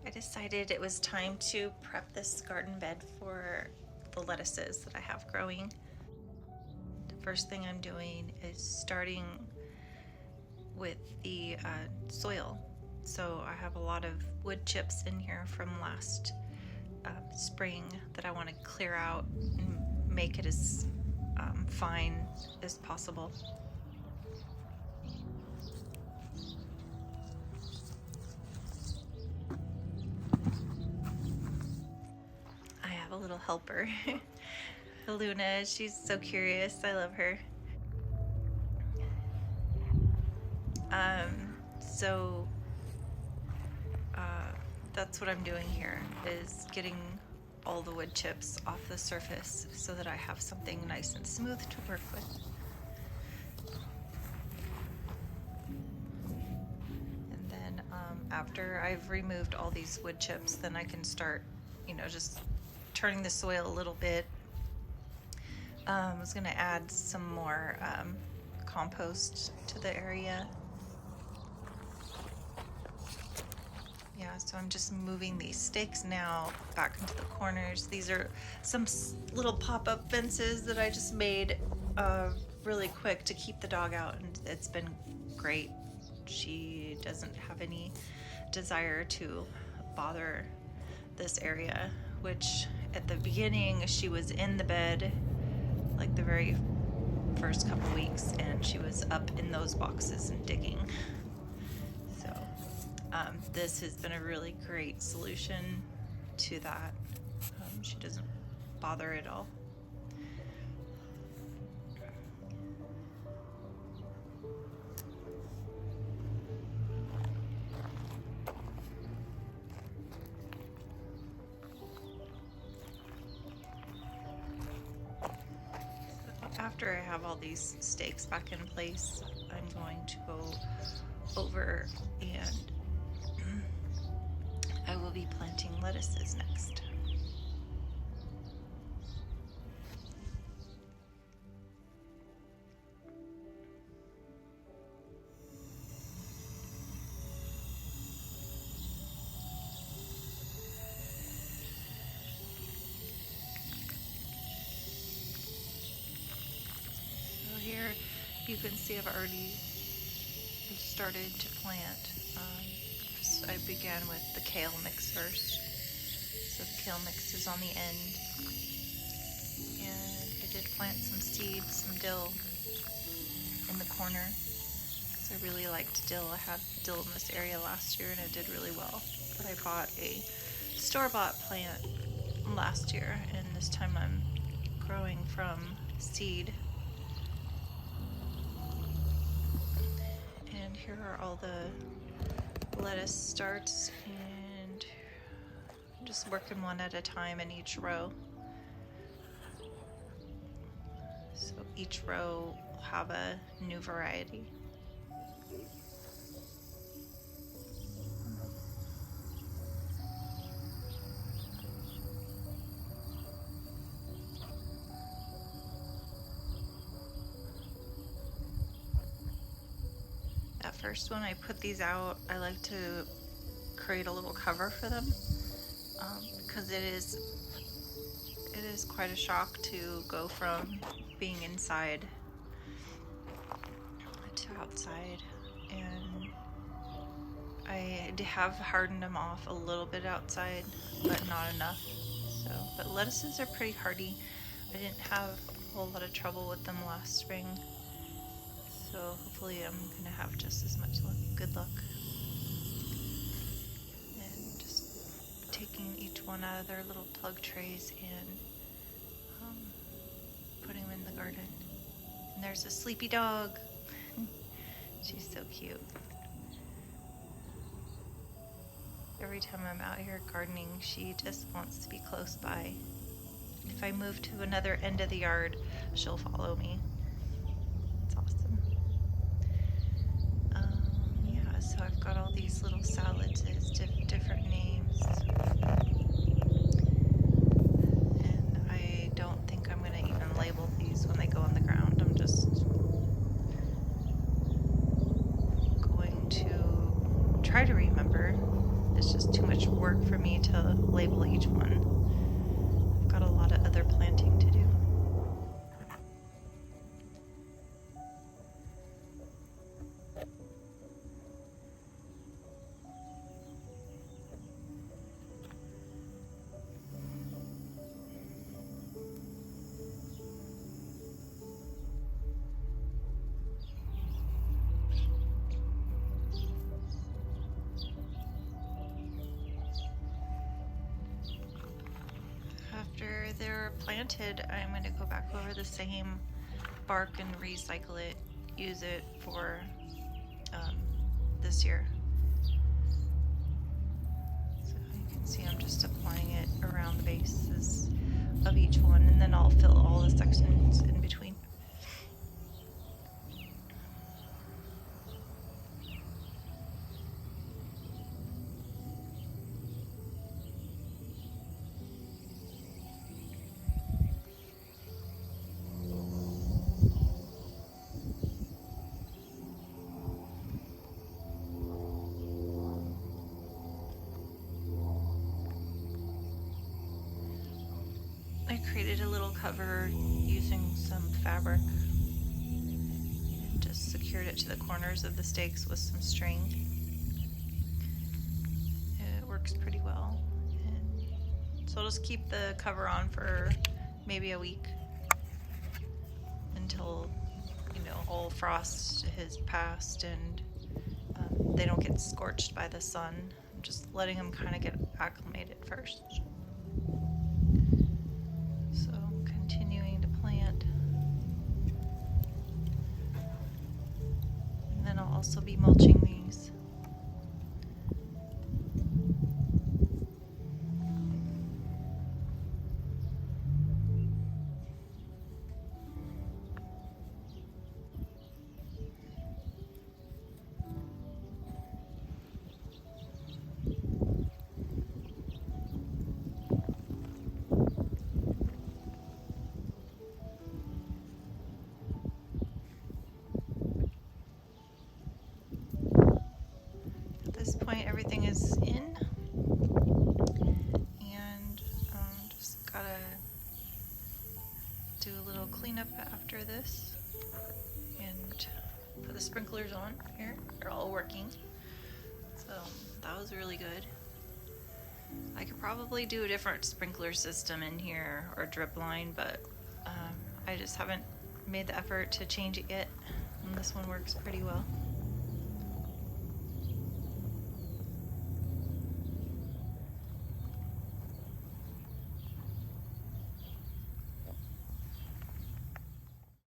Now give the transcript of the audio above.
I decided it was time to prep this garden bed for the lettuces that I have growing. The first thing I'm doing is starting with the soil. So I have a lot of wood chips in here from last spring that I want to clear out and make it as fine as possible. I have a little helper, Luna. She's so curious. I love her. So that's what I'm doing here, is getting all the wood chips off the surface so that I have something nice and smooth to work with. And then after I've removed all these wood chips, then I can start, just turning the soil a little bit. I was gonna add some more compost to the area. Yeah, so I'm just moving these stakes now back into the corners. These are some little pop-up fences that I just made really quick to keep the dog out, and it's been great. She doesn't have any desire to bother this area, which at the beginning she was in the bed like the very first couple weeks, and she was up in those boxes and digging. So this has been a really great solution to that. She doesn't bother at all. After I have all these stakes back in place, I'm going to go over and I will be planting lettuces next. So here you can see I've already started to plant. I began with the kale mix first. So the kale mix is on the end. And I did plant some seeds, some dill in the corner. So I really liked dill. I had dill in this area last year and it did really well. But I bought a store-bought plant last year, and this time I'm growing from seed. And here are all the lettuce starts, and I'm just working one at a time in each row. So each row will have a new variety. At first, when I put these out, I like to create a little cover for them because it is quite a shock to go from being inside to outside, and I have hardened them off a little bit outside, but not enough. So, but lettuces are pretty hardy. I didn't have a whole lot of trouble with them last spring. So hopefully I'm gonna have just as much luck, good luck. And just taking each one out of their little plug trays and putting them in the garden. And there's a sleepy dog. She's so cute. Every time I'm out here gardening, she just wants to be close by. If I move to another end of the yard, she'll follow me. It's awesome. So I've got all these little salads as different names. And I don't think I'm going to even label these when they go on the ground. I'm just going to try to remember it's just too much work for me to label each one. I've got a lot of other planting to do. After they're planted, I'm going to go back over the same bark and recycle it, use it for this year. So you can see I'm just applying it around the bases of each one, and then I'll fill all the sections in between. I created a little cover using some fabric and just secured it to the corners of the stakes with some string. It works pretty well. And so I'll just keep the cover on for maybe a week until, all frost has passed and they don't get scorched by the sun. I'm just letting them kind of get acclimated first. So continuing to plant. And then I'll also be mulching these. At this point, everything is in, and just gotta do a little cleanup after this and put the sprinklers on here. They're all working, so that was really good. I could probably do a different sprinkler system in here or drip line, but I just haven't made the effort to change it yet, and this one works pretty well.